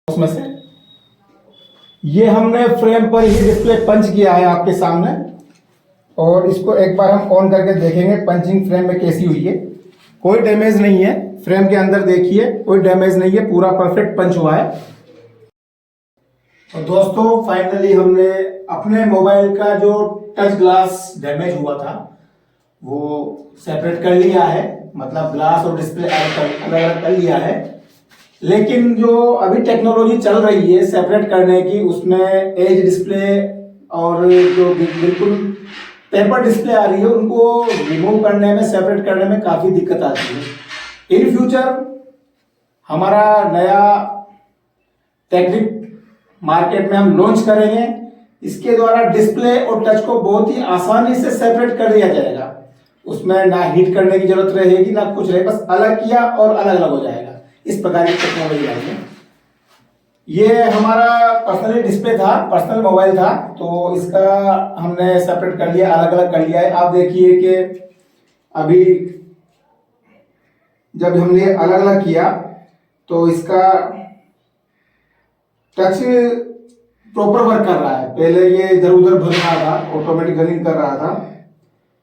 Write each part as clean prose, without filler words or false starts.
उसमें से ये हमने फ्रेम पर ही डिस्प्ले पंच किया है आपके सामने। और इसको एक बार हम ऑन करके देखेंगे पंचिंग फ्रेम में कैसी हुई है। कोई डैमेज नहीं है, फ्रेम के अंदर देखिए कोई डैमेज नहीं है, पूरा परफेक्ट पंच हुआ है। तो दोस्तों फाइनली हमने अपने मोबाइल का जो टच ग्लास डैमेज हुआ था वो सेपरेट कर लिया है, मतलब ग्लास और डिस्प्ले अलग अलग कर लिया है। लेकिन जो अभी टेक्नोलॉजी चल रही है सेपरेट करने की, उसमें एज डिस्प्ले और जो बिल्कुल पेपर डिस्प्ले आ रही है उनको रिमूव करने में, सेपरेट करने में काफ़ी दिक्कत आती है। इन फ्यूचर हमारा नया टेक्निक मार्केट में हम लॉन्च करेंगे। इसके द्वारा डिस्प्ले और टच को बहुत ही आसानी से सेपरेट कर दिया जाएगा। उसमें ना हीट करने की जरूरत रहेगी ना कुछ रहे, बस अलग किया और अलग अलग हो जाएगा। इस प्रकार की टेक्नोलॉजी आई है। ये हमारा पर्सनली डिस्प्ले था, पर्सनल मोबाइल था, तो इसका हमने सेपरेट कर लिया, अलग अलग कर लिया है। आप देखिए कि अभी जब हमने अलग अलग किया तो इसका टच प्रॉपर वर्क कर रहा है। पहले ये इधर उधर भर रहा था, ऑटोमेटिक रनिंग कर रहा था,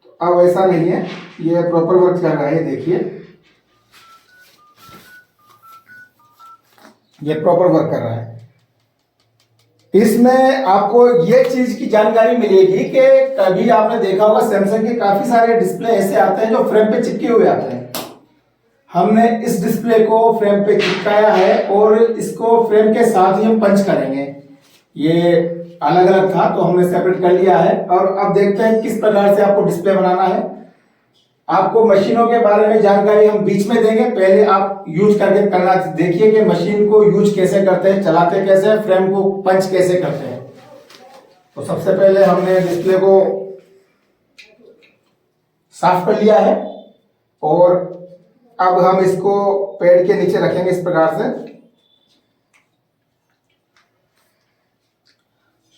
तो अब ऐसा नहीं है, ये प्रॉपर वर्क कर रहा है। देखिए ये प्रॉपर वर्क कर रहा है। इसमें आपको ये चीज की जानकारी मिलेगी कि कभी आपने देखा होगा सैमसंग के काफी सारे डिस्प्ले ऐसे आते हैं जो फ्रेम पे चिपके हुए आते हैं। हमने इस डिस्प्ले को फ्रेम पे चिपकाया है और इसको फ्रेम के साथ ही हम पंच करेंगे। ये अलग अलग था तो हमने सेपरेट कर लिया है। और अब देखते हैं किस प्रकार से आपको डिस्प्ले बनाना है। आपको मशीनों के बारे में जानकारी हम बीच में देंगे, पहले आप यूज करके करना देखिए कि मशीन को यूज कैसे करते हैं, चलाते कैसे हैं, फ्रेम को पंच कैसे करते हैं। तो सबसे पहले हमने डिस्प्ले को साफ कर लिया है और अब हम इसको पैड के नीचे रखेंगे इस प्रकार से।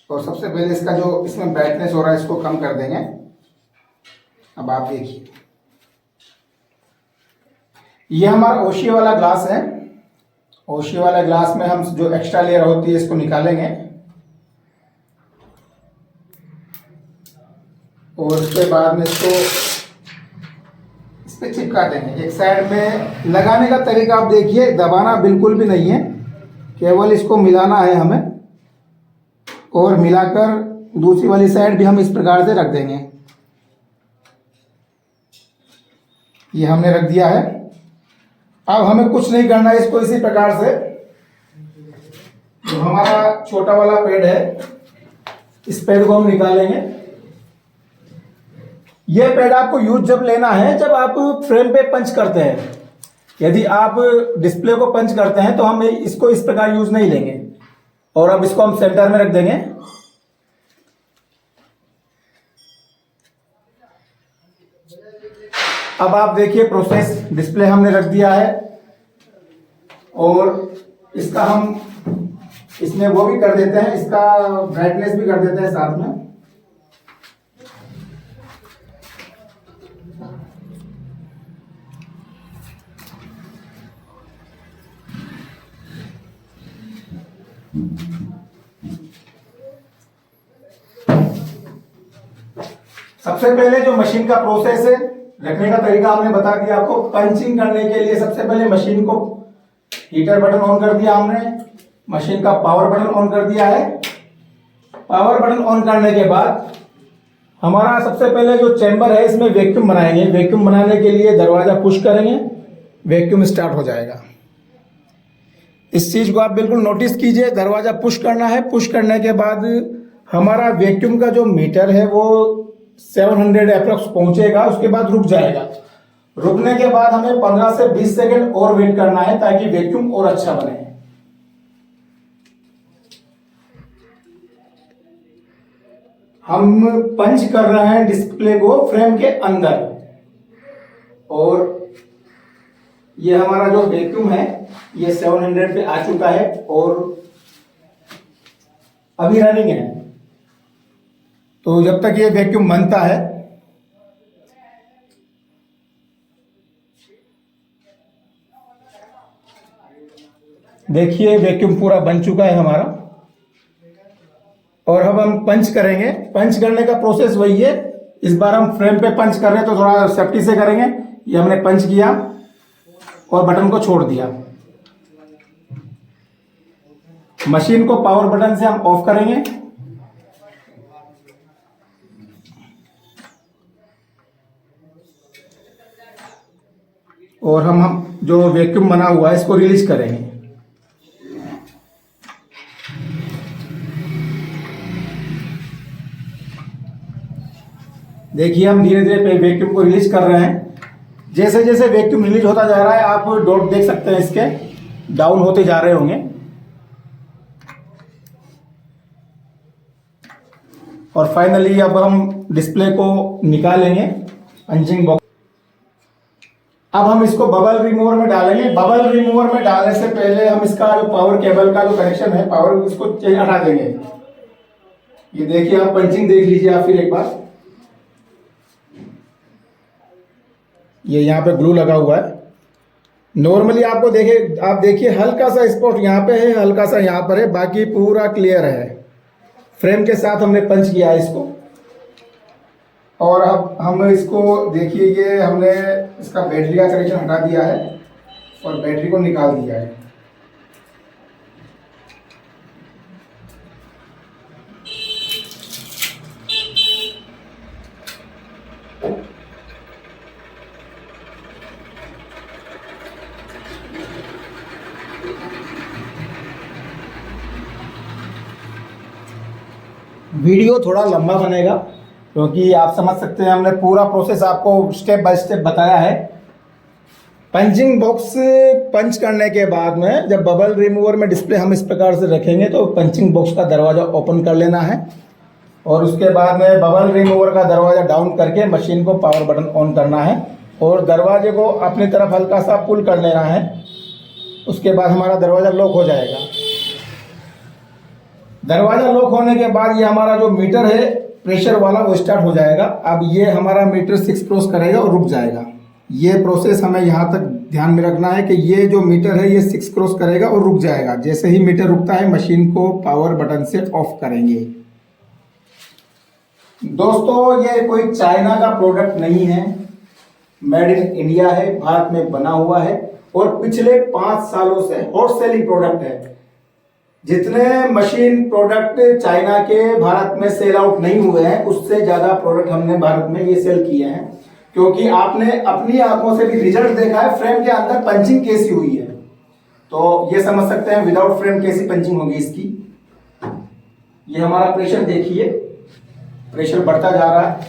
और सबसे पहले इसका जो इसमें ब्राइटनेस हो रहा है इसको कम कर देंगे। अब आप देखिए ये हमारा ओशियो वाला ग्लास है। ओशियो वाला ग्लास में हम जो एक्स्ट्रा लेयर होती है इसको निकालेंगे और उसके बाद में इसको इस पे चिपका देंगे। एक साइड में लगाने का तरीका आप देखिए, दबाना बिल्कुल भी नहीं है, केवल इसको मिलाना है हमें। और मिलाकर दूसरी वाली साइड भी हम इस प्रकार से रख देंगे। ये हमने रख दिया है। अब हमें कुछ नहीं करना है, इसको इसी प्रकार से जो हमारा छोटा वाला पैड है इस पैड को हम निकालेंगे। यह पैड आपको यूज जब लेना है जब आप फ्रेम पे पंच करते हैं। यदि आप डिस्प्ले को पंच करते हैं तो हम इसको इस प्रकार यूज नहीं लेंगे। और अब इसको हम सेंटर में रख देंगे। अब आप देखिए प्रोसेस, डिस्प्ले हमने रख दिया है और इसका हम इसमें वो भी कर देते हैं, इसका ब्राइटनेस भी कर देते हैं साथ में। सबसे पहले जो मशीन का प्रोसेस है, रखने का तरीका हमने बता दिया आपको। पंचिंग करने के लिए सबसे पहले मशीन को हीटर बटन ऑन कर दिया हमने, मशीन का पावर बटन ऑन कर दिया है। पावर बटन ऑन करने के बाद हमारा सबसे पहले जो चैम्बर है इसमें वैक्यूम बनाएंगे। वैक्यूम बनाने के लिए दरवाजा पुश करेंगे, वैक्यूम स्टार्ट हो जाएगा। इस चीज को आप बिल्कुल नोटिस कीजिए, दरवाजा पुश करना है। पुश करने के बाद हमारा वैक्यूम का जो मीटर है वो 700 अप्रोक्स पहुंचेगा, उसके बाद रुक जाएगा। रुकने के बाद हमें 15 से 20 सेकंड और वेट करना है ताकि वैक्यूम और अच्छा बने। हम पंच कर रहे हैं डिस्प्ले को फ्रेम के अंदर और ये हमारा जो वैक्यूम है ये 700 पे आ चुका है और अभी रनिंग है। तो जब तक ये वैक्यूम बनता है देखिए वैक्यूम पूरा बन चुका है हमारा। और अब हम पंच करेंगे। पंच करने का प्रोसेस वही है, इस बार हम फ्रेम पे पंच कर रहे हैं तो थोड़ा सेफ्टी से करेंगे। ये हमने पंच किया और बटन को छोड़ दिया। मशीन को पावर बटन से हम ऑफ करेंगे। और हम जो वैक्यूम बना हुआ है इसको रिलीज करेंगे। देखिए हम धीरे धीरे वैक्यूम को रिलीज कर रहे हैं। जैसे जैसे वैक्यूम रिलीज होता जा रहा है आप डॉट देख सकते हैं, इसके डाउन होते जा रहे होंगे। और फाइनली अब हम डिस्प्ले को निकालेंगे पंचिंग बॉक्स। अब हम इसको बबल रिमूवर में डालेंगे। बबल रिमूवर में डालने से पहले हम इसका जो पावर केबल का जो कनेक्शन है, पावर, इसको हटा देंगे। ये देखिए आप पंचिंग देख लीजिए आप फिर एक बार। ये यहाँ पे ग्लू लगा हुआ है। नॉर्मली आपको आप देखिए हल्का सा स्पॉट यहाँ पे है, हल्का सा यहाँ पर है, बाकी पूरा क्लियर है। फ्रेम के साथ हमने पंच किया है इसको। और अब हम इसको देखिए, ये हमने इसका बैटरी का कनेक्शन हटा दिया है और बैटरी को निकाल दिया है। वीडियो थोड़ा लंबा बनेगा क्योंकि आप समझ सकते हैं हमने पूरा प्रोसेस आपको स्टेप बाय स्टेप बताया है। पंचिंग बॉक्स पंच करने के बाद में जब बबल रिमूवर में डिस्प्ले हम इस प्रकार से रखेंगे तो पंचिंग बॉक्स का दरवाज़ा ओपन कर लेना है। और उसके बाद में बबल रिमूवर का दरवाज़ा डाउन करके मशीन को पावर बटन ऑन करना है और दरवाजे को अपनी तरफ हल्का सा पुल कर लेना है। उसके बाद हमारा दरवाज़ा लॉक हो जाएगा। दरवाज़ा लॉक होने के बाद ये हमारा जो मीटर है प्रेशर वाला वो स्टार्ट हो जाएगा। अब ये हमारा मीटर 6 क्रॉस करेगा और रुक जाएगा। ये प्रोसेस हमें यहाँ तक ध्यान में रखना है कि ये जो मीटर है ये 6 क्रॉस करेगा और रुक जाएगा। जैसे ही मीटर रुकता है मशीन को पावर बटन से ऑफ करेंगे। दोस्तों ये कोई चाइना का प्रोडक्ट नहीं है, मेड इन इंडिया है, भारत में बना हुआ है और पिछले 5 सालों से हॉट सेलिंग प्रोडक्ट है। जितने मशीन प्रोडक्ट चाइना के भारत में सेल आउट नहीं हुए हैं उससे ज्यादा प्रोडक्ट हमने भारत में ये सेल किए हैं, क्योंकि आपने अपनी आंखों से भी रिजल्ट देखा है। फ्रेम के अंदर पंचिंग कैसी हुई है तो ये समझ सकते हैं विदाउट फ्रेम कैसी पंचिंग होगी इसकी। ये हमारा प्रेशर देखिए, प्रेशर बढ़ता जा रहा है।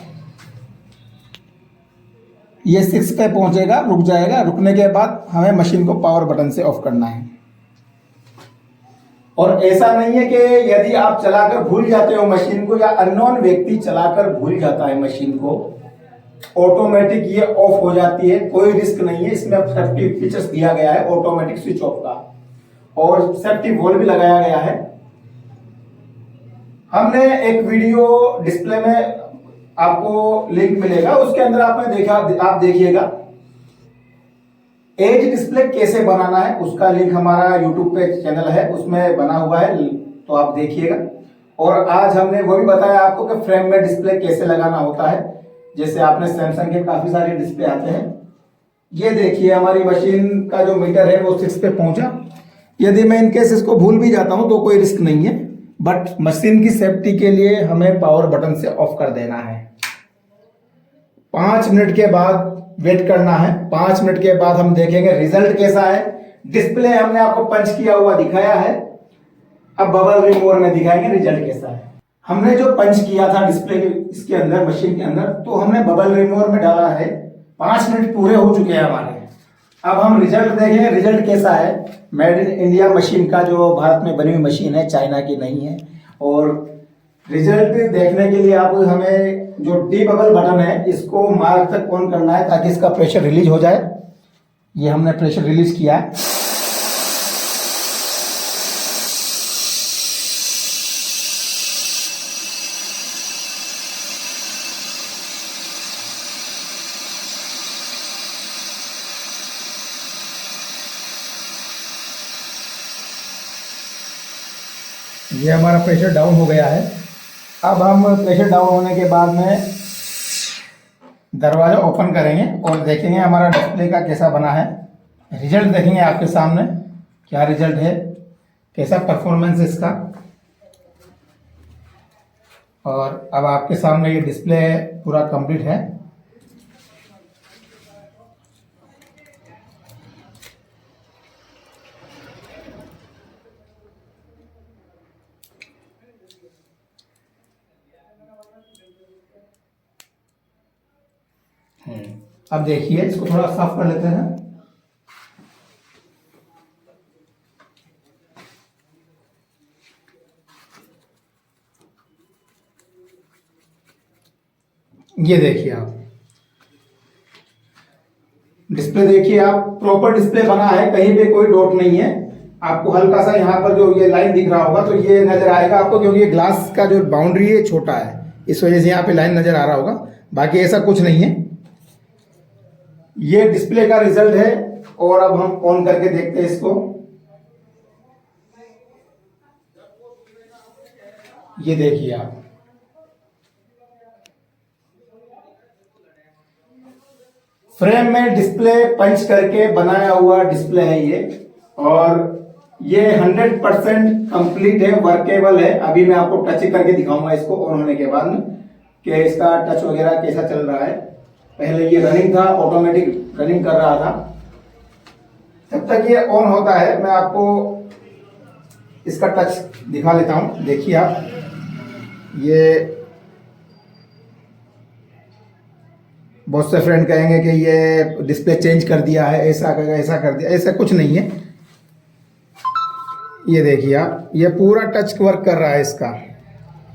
ये 6 पे पहुंचेगा, रुक जाएगा। रुकने के बाद हमें मशीन को पावर बटन से ऑफ करना है। और ऐसा नहीं है कि यदि आप चलाकर भूल जाते हो मशीन को या अननोन व्यक्ति चलाकर भूल जाता है मशीन को, ऑटोमेटिक ये ऑफ हो जाती है। कोई रिस्क नहीं है, इसमें सेफ्टी फीचर्स दिया गया है ऑटोमेटिक स्विच ऑफ का और सेफ्टी वॉल्व भी लगाया गया है। हमने एक वीडियो डिस्प्ले में आपको लिंक मिलेगा, उसके अंदर आपने देखा, आप देखिएगा एज डिस्प्ले कैसे बनाना है, उसका लिंक हमारा यूट्यूब पे चैनल है उसमें बना हुआ है, तो आप देखिएगा। और आज हमने वो भी बताया आपको कि फ्रेम में डिस्प्ले कैसे लगाना होता है। जैसे आपने सैमसंग के काफी सारे डिस्प्ले आते हैं। ये देखिए हमारी मशीन का जो मीटर है वो 6 पे पहुंचा। यदि मैं इनकेस इसको भूल भी जाता हूं तो कोई रिस्क नहीं है, बट मशीन की सेफ्टी के लिए हमें पावर बटन से ऑफ कर देना है। 5 मिनट के बाद वेट करना है। 5 मिनट के बाद हम देखेंगे रिजल्ट कैसा है। डिस्प्ले हमने आपको पंच किया हुआ दिखाया है, अब बबल रिमूवर में दिखाएंगे रिजल्ट कैसा है। हमने जो पंच किया था डिस्प्ले इसके अंदर, मशीन के अंदर, तो हमने बबल रिमूवर में डाला है। 5 मिनट पूरे हो चुके हैं हमारे। अब हम रिजल्ट देखेंगे रिजल्ट कैसा है। मेड इन इंडिया मशीन का, जो भारत में बनी हुई मशीन है, चाइना की नहीं है। और रिजल्ट देखने के लिए आप हमें जो डी बबल बटन है इसको मार्क तक ऑन करना है ताकि इसका प्रेशर रिलीज हो जाए। ये हमने प्रेशर रिलीज किया है। ये हमारा प्रेशर डाउन हो गया है। अब हम प्रेशर डाउन होने के बाद में दरवाज़ा ओपन करेंगे और देखेंगे हमारा डिस्प्ले का कैसा बना है। रिजल्ट देखेंगे आपके सामने क्या रिजल्ट है, कैसा परफॉर्मेंस है इसका। और अब आपके सामने ये डिस्प्ले पूरा कंप्लीट है। अब देखिए इसको थोड़ा साफ कर लेते हैं। ये देखिए आप डिस्प्ले देखिए आप, प्रॉपर डिस्प्ले बना है, कहीं पे कोई डॉट नहीं है। आपको हल्का सा यहाँ पर जो ये लाइन दिख रहा होगा तो ये नजर आएगा आपको, क्योंकि ये ग्लास का जो बाउंड्री है छोटा है, इस वजह से यहाँ पे लाइन नजर आ रहा होगा। बाकी ऐसा कुछ नहीं है। ये डिस्प्ले का रिजल्ट है। और अब हम ऑन करके देखते हैं इसको। ये देखिए आप, फ्रेम में डिस्प्ले पंच करके बनाया हुआ डिस्प्ले है ये। और ये 100% कंप्लीट है, वर्केबल है। अभी मैं आपको टच करके दिखाऊंगा इसको ऑन होने के बाद कि इसका टच वगैरह कैसा चल रहा है। पहले ये रनिंग था, ऑटोमेटिक रनिंग कर रहा था। जब तक ये ऑन होता है मैं आपको इसका टच दिखा लेता हूं। देखिए आप, ये बहुत से फ्रेंड कहेंगे कि ये डिस्प्ले चेंज कर दिया है, ऐसा कर दिया, ऐसा कुछ नहीं है। ये देखिए आप, ये पूरा टच वर्क कर रहा है इसका।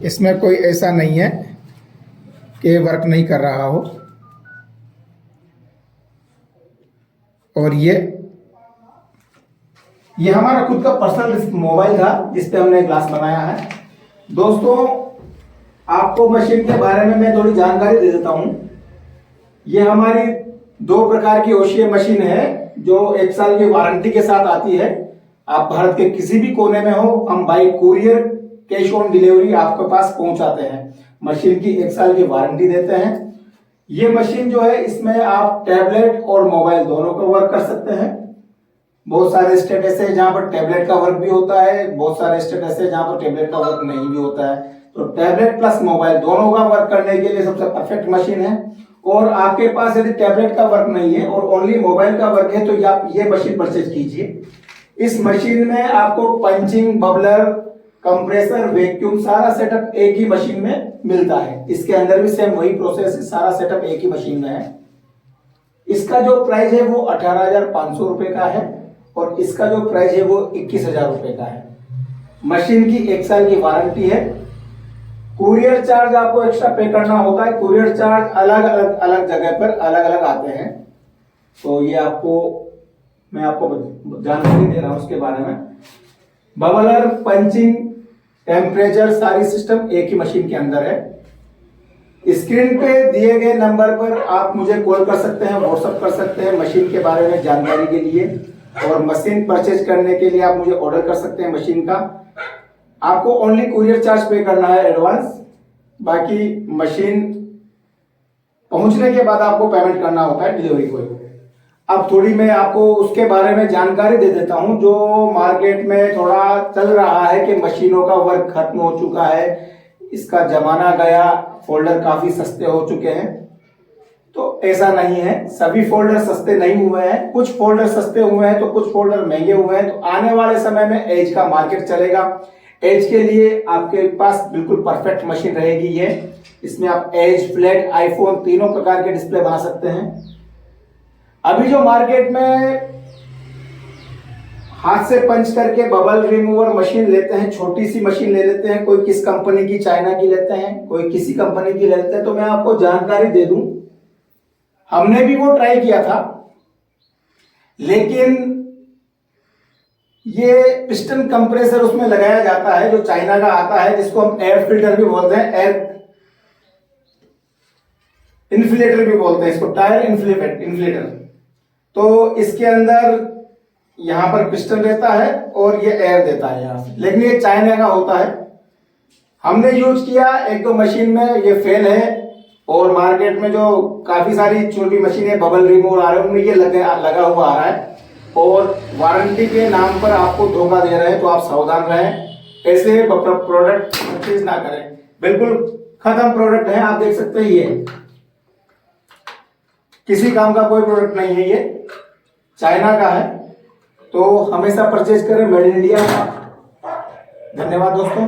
इसमें कोई ऐसा नहीं है कि वर्क नहीं कर रहा हो। और ये हमारा खुद का पर्सनल मोबाइल था जिस पे हमने ग्लास बनाया है। दोस्तों, आपको मशीन के बारे में मैं थोड़ी जानकारी दे देता हूं। ये हमारी 2 प्रकार की ओशिया मशीन है जो 1 साल की वारंटी के साथ आती है। आप भारत के किसी भी कोने में हो, हम by courier cash on delivery आपके पास पहुंचाते हैं। मशीन की 1 साल की वारंटी देते हैं। ये मशीन जो है, इसमें आप टैबलेट और मोबाइल दोनों का वर्क कर सकते हैं। बहुत सारे स्टेट ऐसे हैं जहां पर टैबलेट का वर्क भी होता है, बहुत सारे स्टेट ऐसे हैं जहां पर टैबलेट का वर्क नहीं भी होता है। तो टैबलेट प्लस मोबाइल दोनों का वर्क करने के लिए सबसे परफेक्ट मशीन है। और आपके पास यदि टैबलेट का वर्क नहीं है और ओनली मोबाइल का वर्क है तो आप ये मशीन परचेज कीजिए। इस मशीन में आपको पंचिंग, बबलर, कंप्रेसर, वैक्यूम सारा सेटअप एक ही मशीन में मिलता है। इसके अंदर भी सेम वही प्रोसेस है, सारा सेटअप एक ही मशीन में है। इसका जो प्राइस है वो 18,500 रुपए का है और इसका जो प्राइस है वो 21,000 रुपए का है। मशीन की 1 साल की वारंटी है। कुरियर चार्ज आपको एक्स्ट्रा पे करना होता है। कुरियर चार्ज अलग जगह पर अलग अलग आते हैं। तो ये मैं आपको जानकारी दे रहा हूं उसके बारे में। बबलर, पंचिंग, टेम्परेचर सारी सिस्टम एक ही मशीन के अंदर है। स्क्रीन पे दिए गए नंबर पर आप मुझे कॉल कर सकते हैं, व्हाट्सएप कर सकते हैं मशीन के बारे में जानकारी के लिए। और मशीन परचेज करने के लिए आप मुझे ऑर्डर कर सकते हैं मशीन का। आपको ओनली कुरियर चार्ज पे करना है एडवांस, बाकी मशीन पहुंचने के बाद आपको पेमेंट करना होता है डिलीवरी को। अब थोड़ी मैं आपको उसके बारे में जानकारी दे देता हूं। जो मार्केट में थोड़ा चल रहा है कि मशीनों का वर्क खत्म हो चुका है, इसका जमाना गया, फोल्डर काफी सस्ते हो चुके हैं। तो ऐसा नहीं है, सभी फोल्डर सस्ते नहीं हुए हैं। कुछ फोल्डर सस्ते हुए हैं तो कुछ फोल्डर महंगे हुए हैं। तो आने वाले समय में एज का मार्केट चलेगा। एज के लिए आपके पास बिल्कुल परफेक्ट मशीन रहेगी ये। इसमें आप एज, फ्लैट, आईफोन तीनों प्रकार के डिस्प्ले बना सकते हैं। अभी जो मार्केट में हाथ से पंच करके बबल रिमूवर मशीन लेते हैं, छोटी सी मशीन ले लेते हैं, कोई किस कंपनी की, चाइना की लेते हैं, कोई किसी कंपनी की ले लेते हैं। तो मैं आपको जानकारी दे दूं, हमने भी वो ट्राई किया था, लेकिन ये पिस्टन कंप्रेसर उसमें लगाया जाता है जो चाइना का आता है, जिसको हम एयर फिल्टर भी बोलते हैं, एयर इन्फ्लेटर भी बोलते हैं इसको, टायर इन्फ्लेटर। तो इसके अंदर यहाँ पर पिस्टन रहता है और ये एयर देता है यहाँ से, लेकिन ये चाइना का होता है। हमने यूज किया एक दो मशीन में, ये फेल है। और मार्केट में जो काफी सारी छोटी मशीनें बबल रिमूवर आ रहे हैं उनमें ये लगा हुआ आ रहा है, और वारंटी के नाम पर आपको धोखा दे रहे हैं। तो आप सावधान रहें, ऐसे प्रोडक्ट परचेज ना करें। बिल्कुल खत्म प्रोडक्ट है, आप देख सकते हैं, ये किसी काम का कोई प्रोडक्ट नहीं है, ये चाइना का है। तो हमेशा परचेज करें मेड इन इंडिया का। धन्यवाद दोस्तों।